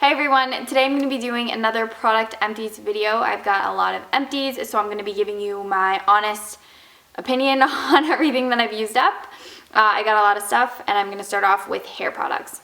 Hi everyone, today I'm going to be doing another product empties video. I've got a lot of empties, so I'm going to be giving you my honest opinion on everything that I've used up. I got a lot of stuff, and I'm going to start off with hair products.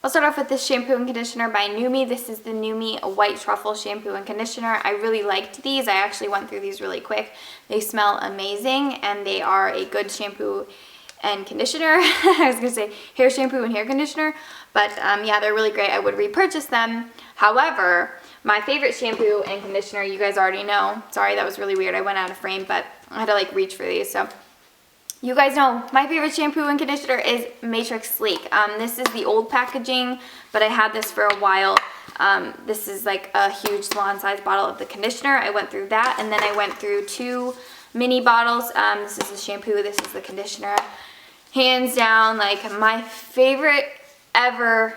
I'll start off with this shampoo and conditioner by Numi. This is the Numi White Truffle Shampoo and Conditioner. I really liked these. I actually went through these really quick. They smell amazing, and they are a good shampoo and conditioner. I was going to say hair shampoo and hair conditioner, but yeah, they're really great. I would repurchase them. However, my favorite shampoo and conditioner, you guys already know. Sorry, that was really weird. I went out of frame, but I had to like reach for these. So you guys know my favorite shampoo and conditioner is Matrix Sleek. This is the old packaging, but I had this for a while. This is like a huge salon size bottle of the conditioner. I went through that, and then I went through 2 mini bottles. This is the shampoo, this is the conditioner. Hands down, like my favorite ever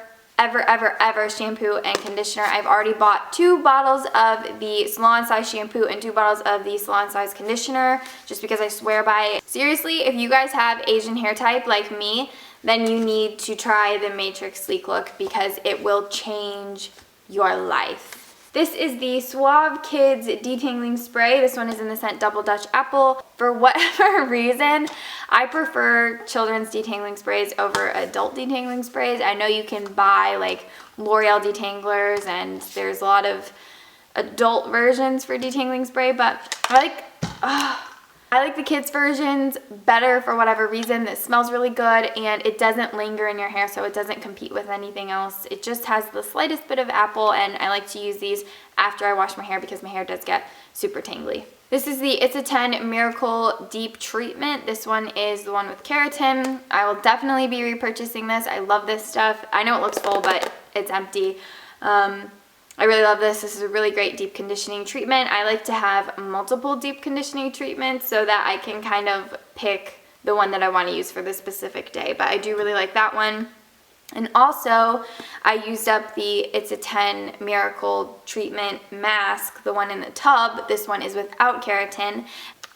shampoo and conditioner. I've already bought 2 bottles of the salon size shampoo and 2 bottles of the salon size conditioner just because I swear by it. Seriously, if you guys have Asian hair type like me, then you need to try the Matrix Sleek look because it will change your life. This is the Suave Kids Detangling Spray. This one is in the scent Double Dutch Apple. For whatever reason, I prefer children's detangling sprays over adult detangling sprays. I know you can buy like L'Oreal detanglers, and there's a lot of adult versions for detangling spray, but I like the kids versions better for whatever reason. It smells really good and it doesn't linger in your hair, so it doesn't compete with anything else. It just has the slightest bit of apple, and I like to use these after I wash my hair because my hair does get super tangly. This is the It's a 10 Miracle Deep Treatment. This one is the one with keratin. I will definitely be repurchasing this. I love this stuff. I know it looks full, but it's empty. I really love this. This is a really great deep conditioning treatment. I like to have multiple deep conditioning treatments so that I can kind of pick the one that I want to use for the specific day. But I do really like that one. And also, I used up the It's a 10 Miracle Treatment Mask, the one in the tub. This one is without keratin.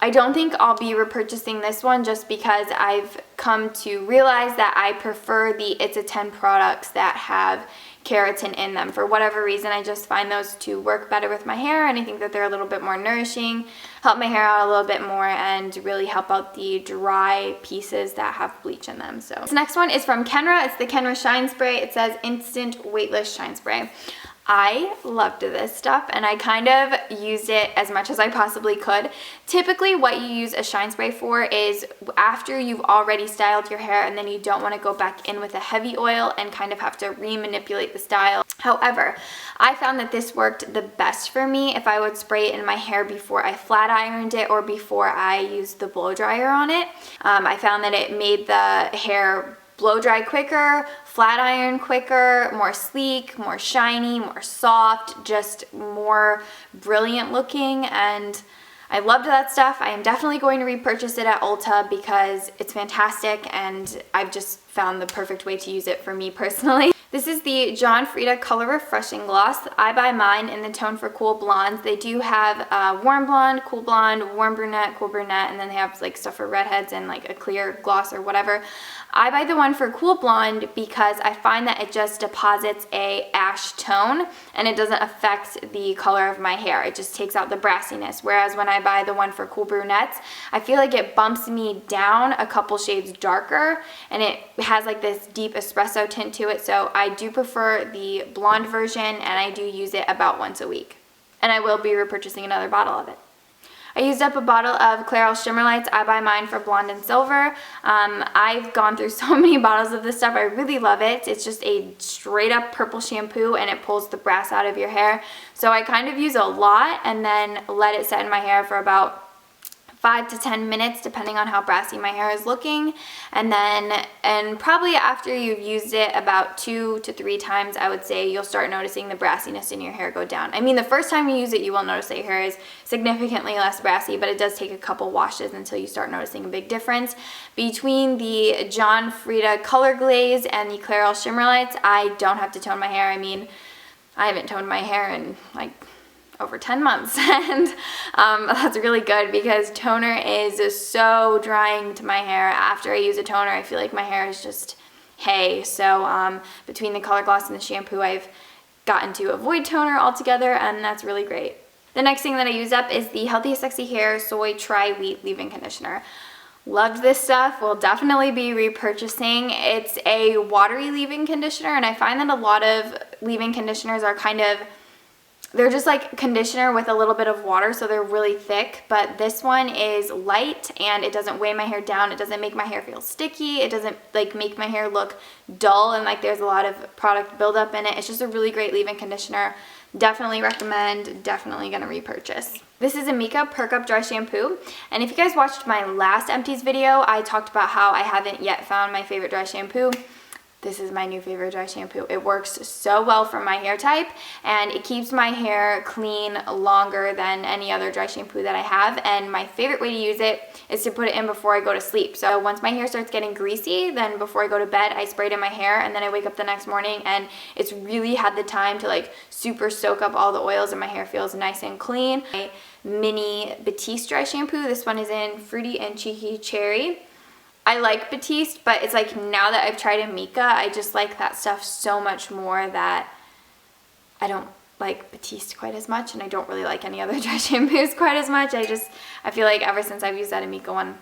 I don't think I'll be repurchasing this one just because I've come to realize that I prefer the It's a 10 products that have keratin in them. For whatever reason, I just find those to work better with my hair, and I think that they're a little bit more nourishing, help my hair out a little bit more, and really help out the dry pieces that have bleach in them. So this next one is from Kenra. It's the Kenra Shine Spray. It says Instant Weightless Shine Spray. I loved this stuff, and I kind of used it as much as I possibly could. Typically, what you use a shine spray for is after you've already styled your hair, and then you don't want to go back in with a heavy oil and kind of have to re-manipulate the style. However, I found that this worked the best for me if I would spray it in my hair before I flat ironed it or before I used the blow dryer on it. I found that it made the hair blow dry quicker, flat iron quicker, more sleek, more shiny, more soft, just more brilliant looking, and I loved that stuff. I am definitely going to repurchase it at Ulta because it's fantastic, and I've just found the perfect way to use it for me personally. This is the John Frieda Color Refreshing Gloss. I buy mine in the tone for Cool Blondes. They do have warm blonde, cool blonde, warm brunette, cool brunette, and then they have like stuff for redheads and like a clear gloss or whatever. I buy the one for Cool Blonde because I find that it just deposits a ash tone and it doesn't affect the color of my hair. It just takes out the brassiness. Whereas when I buy the one for Cool Brunettes, I feel like it bumps me down a couple shades darker, and it has like this deep espresso tint to it. So I do prefer the blonde version, and I do use it about once a week. And I will be repurchasing another bottle of it. I used up a bottle of Clairol Shimmer Lights. I buy mine for blonde and silver. I've gone through so many bottles of this stuff. I really love it. It's just a straight up purple shampoo, and it pulls the brass out of your hair. So I kind of use a lot and then let it set in my hair for about 5 to 10 minutes depending on how brassy my hair is looking, and probably after you've used it about 2 to 3 times, I would say you'll start noticing the brassiness in your hair go down. I mean, the first time you use it, you will notice that your hair is significantly less brassy, but it does take a couple washes until you start noticing a big difference. Between the John Frieda Color Glaze and the Clairol Shimmer Lights, I don't have to tone my hair. I mean, I haven't toned my hair in like over 10 months, and that's really good because toner is so drying to my hair. After I use a toner, I feel like my hair is just hay. So between the color gloss and the shampoo, I've got into a void toner altogether, and that's really great. The next thing that I use up is the Healthy Sexy Hair Soy Tri-Wheat Leave-In Conditioner. Loved this stuff, will definitely be repurchasing. It's a watery leave-in conditioner, and I find that a lot of leave-in conditioners are they're just like conditioner with a little bit of water, so they're really thick, but this one is light and it doesn't weigh my hair down. It doesn't make my hair feel sticky. It doesn't like make my hair look dull and like there's a lot of product buildup in it. It's just a really great leave-in conditioner. Definitely recommend, definitely gonna repurchase. This is a Mika Perk Up Dry Shampoo, and if you guys watched my last Empties video, I talked about how I haven't yet found my favorite dry shampoo. This is my new favorite dry shampoo. It works so well for my hair type, and it keeps my hair clean longer than any other dry shampoo that I have, and my favorite way to use it is to put it in before I go to sleep. So once my hair starts getting greasy, then before I go to bed, I spray it in my hair, and then I wake up the next morning, and it's really had the time to like super soak up all the oils, and my hair feels nice and clean. My mini Batiste dry shampoo, this one is in Fruity and Cheeky Cherry. I like Batiste, but it's like now that I've tried a Mika, I just like that stuff so much more that I don't like Batiste quite as much, and I don't really like any other dry shampoos quite as much. I feel like ever since I've used that Mika one,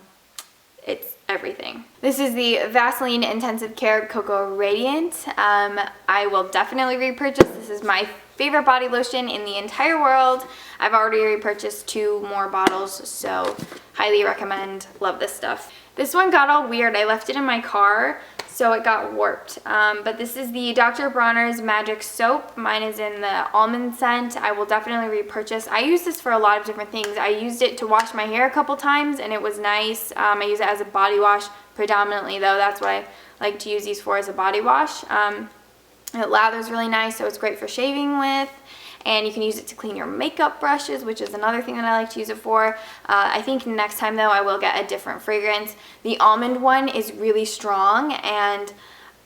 it's everything. This is the Vaseline Intensive Care Cocoa Radiant. I will definitely repurchase. This is my favorite body lotion in the entire world. I've already repurchased 2 more bottles, so highly recommend. Love this stuff. This one got all weird. I left it in my car, so it got warped. But this is the Dr. Bronner's Magic Soap. Mine is in the almond scent. I will definitely repurchase. I use this for a lot of different things. I used it to wash my hair a couple times, and it was nice. I use it as a body wash predominantly, though. That's what I like to use these for, as a body wash. It lathers really nice, so it's great for shaving with. And you can use it to clean your makeup brushes, which is another thing that I like to use it for. I think next time, though, I will get a different fragrance. The almond one is really strong, and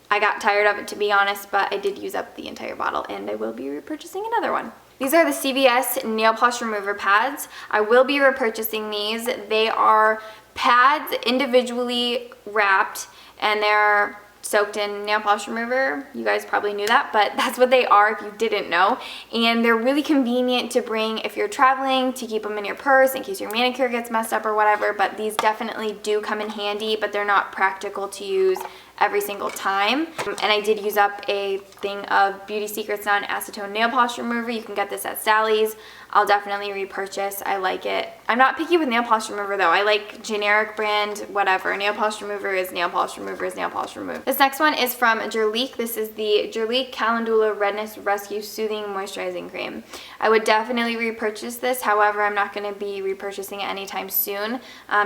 I got tired of it, to be honest, but I did use up the entire bottle, and I will be repurchasing another one. These are the CVS Nail Polish Remover Pads. I will be repurchasing these. They are pads individually wrapped, and they're soaked in nail polish remover. You guys probably knew that, but that's what they are if you didn't know. And they're really convenient to bring if you're traveling, to keep them in your purse in case your manicure gets messed up or whatever. But these definitely do come in handy, but they're not practical to use every single time. And I did use up a thing of Beauty Secrets non-acetone nail polish remover. You can get this at Sally's. I'll definitely repurchase. I like it. I'm not picky with nail polish remover, though. I like generic brand, whatever. Nail polish remover is nail polish remover is nail polish remover. This next one is from Jerlique. This is the Jerlique Calendula Redness Rescue Soothing Moisturizing Cream. I would definitely repurchase this. However, I'm not going to be repurchasing it anytime soon,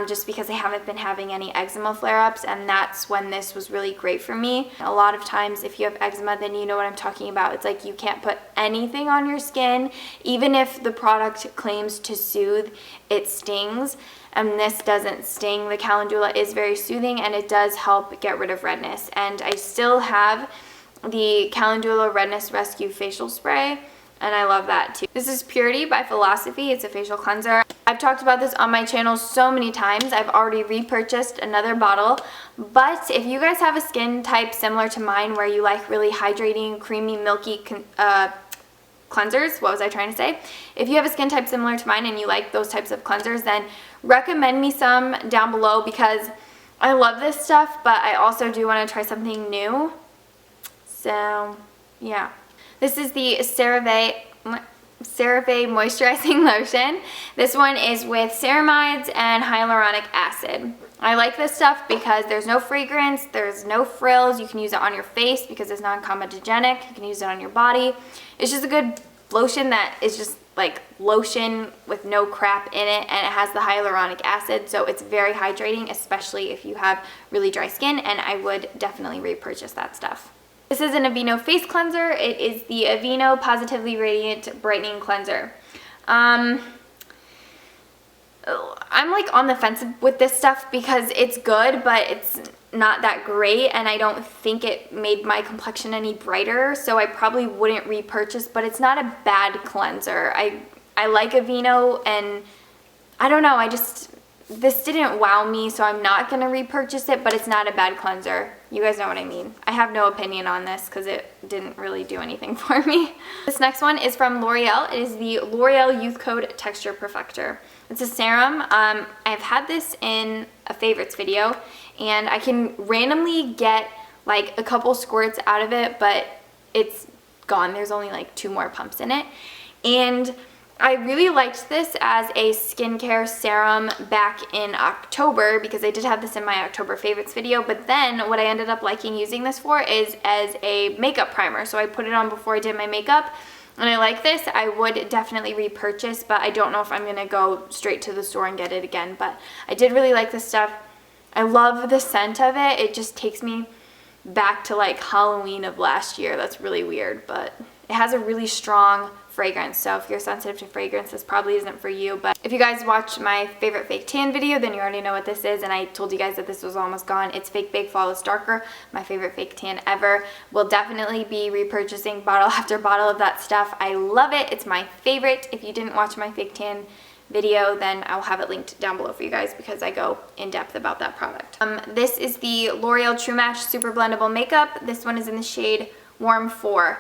just because I haven't been having any eczema flare-ups, and that's when this was really great for me. A lot of times, if you have eczema, then you know what I'm talking about. It's like you can't put anything on your skin, even if the product claims to soothe, it stings, and this doesn't sting. The calendula is very soothing, and it does help get rid of redness. And I still have the Calendula Redness Rescue Facial Spray, and I love that too. This is Purity by Philosophy. It's a facial cleanser. I've talked about this on my channel so many times. I've already repurchased another bottle, but if you guys have a skin type similar to mine where you like really hydrating, creamy, milky cleansers, what was I trying to say? If you have a skin type similar to mine and you like those types of cleansers, then recommend me some down below, because I love this stuff, but I also do want to try something new. So, yeah. This is the CeraVe Moisturizing Lotion. This one is with ceramides and hyaluronic acid. I like this stuff because there's no fragrance, there's no frills. You can use it on your face because it's non-comedogenic. You can use it on your body. It's just a good lotion that is just like lotion with no crap in it, and it has the hyaluronic acid, so it's very hydrating, especially if you have really dry skin, and I would definitely repurchase that stuff. This is an Aveeno face cleanser. It is the Aveeno Positively Radiant Brightening Cleanser. I'm like on the fence with this stuff because it's good, but it's not that great, and I don't think it made my complexion any brighter, so I probably wouldn't repurchase, but it's not a bad cleanser. I like Aveeno, and I don't know, this didn't wow me, so I'm not going to repurchase it, but it's not a bad cleanser. You guys know what I mean. I have no opinion on this because it didn't really do anything for me. This next one is from L'Oreal. It is the L'Oreal Youth Code Texture Perfector. It's a serum. I've had this in a favorites video, and I can randomly get like a couple squirts out of it, but it's gone. There's only like 2 more pumps in it. And I really liked this as a skincare serum back in October because I did have this in my October favorites video, but then what I ended up liking using this for is as a makeup primer. So I put it on before I did my makeup, and I like this. I would definitely repurchase, but I don't know if I'm going to go straight to the store and get it again, but I did really like this stuff. I love the scent of it. It just takes me back to like Halloween of last year. That's really weird, but it has a really strong fragrance, so if you're sensitive to fragrance, this probably isn't for you. But if you guys watched my favorite fake tan video, then you already know what this is, and I told you guys that this was almost gone. It's Fake Bake Flawless Darker, my favorite fake tan ever. Will definitely be repurchasing bottle after bottle of that stuff. I love it. It's my favorite. If you didn't watch my fake tan video, then I'll have it linked down below for you guys because I go in depth about that product. This is the L'Oreal True Match Super Blendable Makeup. This one is in the shade Warm 4.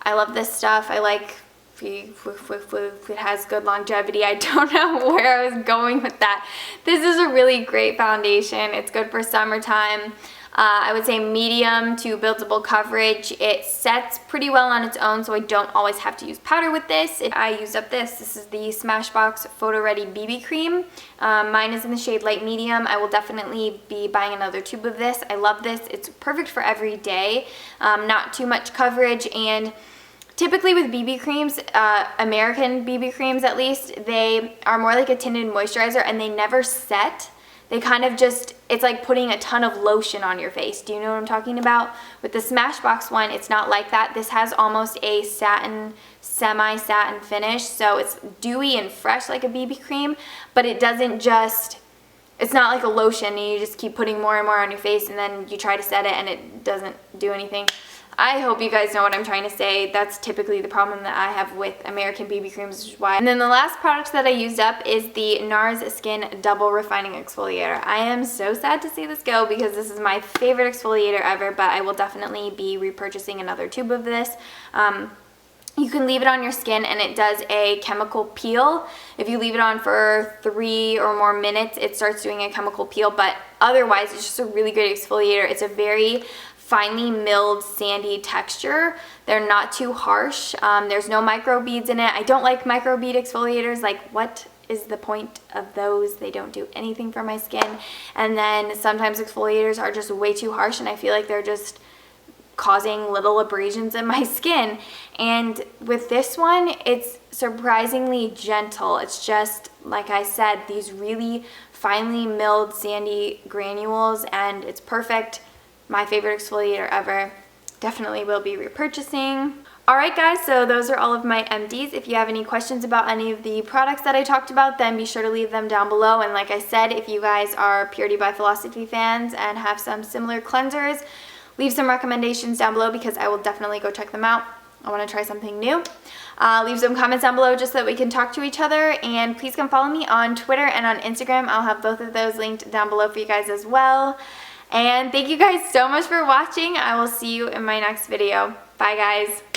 I love this stuff. I like if it has good longevity. I don't know where I was going with that. This is a really great foundation. It's good for summertime. I would say medium to buildable coverage. It sets pretty well on its own, so I don't always have to use powder with this. I used up this. This is the Smashbox Photo Ready BB Cream. Mine is in the shade Light Medium. I will definitely be buying another tube of this. I love this. It's perfect for every day. Not too much coverage, and typically with BB creams, American BB creams at least, they are more like a tinted moisturizer and they never set. They kind of just, it's like putting a ton of lotion on your face. Do you know what I'm talking about? With the Smashbox one, it's not like that. This has almost a satin, semi-satin finish, so it's dewy and fresh like a BB cream, but it doesn't just, it's not like a lotion and you just keep putting more and more on your face and then you try to set it and it doesn't do anything. I hope you guys know what I'm trying to say. That's typically the problem that I have with American BB creams, which is why. And then the last product that I used up is the NARS Skin Double Refining Exfoliator. I am so sad to see this go because this is my favorite exfoliator ever, but I will definitely be repurchasing another tube of this. You can leave it on your skin and it does a chemical peel. If you leave it on for 3 or more minutes, it starts doing a chemical peel, but otherwise it's just a really great exfoliator. It's a very finely milled sandy texture. They're not too harsh. There's no microbeads in it. I don't like microbead exfoliators. Like, what is the point of those? They don't do anything for my skin. And then sometimes exfoliators are just way too harsh and I feel like they're just causing little abrasions in my skin. And with this one, it's surprisingly gentle. It's just, like I said, these really finely milled sandy granules, and it's perfect. My favorite exfoliator ever. Definitely will be repurchasing. Alright guys, so those are all of my empties. If you have any questions about any of the products that I talked about, then be sure to leave them down below. And like I said, if you guys are Purity by Philosophy fans and have some similar cleansers, leave some recommendations down below because I will definitely go check them out. I want to try something new. Leave some comments down below just so that we can talk to each other, and please come follow me on Twitter and on Instagram. I'll have both of those linked down below for you guys as well. And thank you guys so much for watching. I will see you in my next video. Bye guys.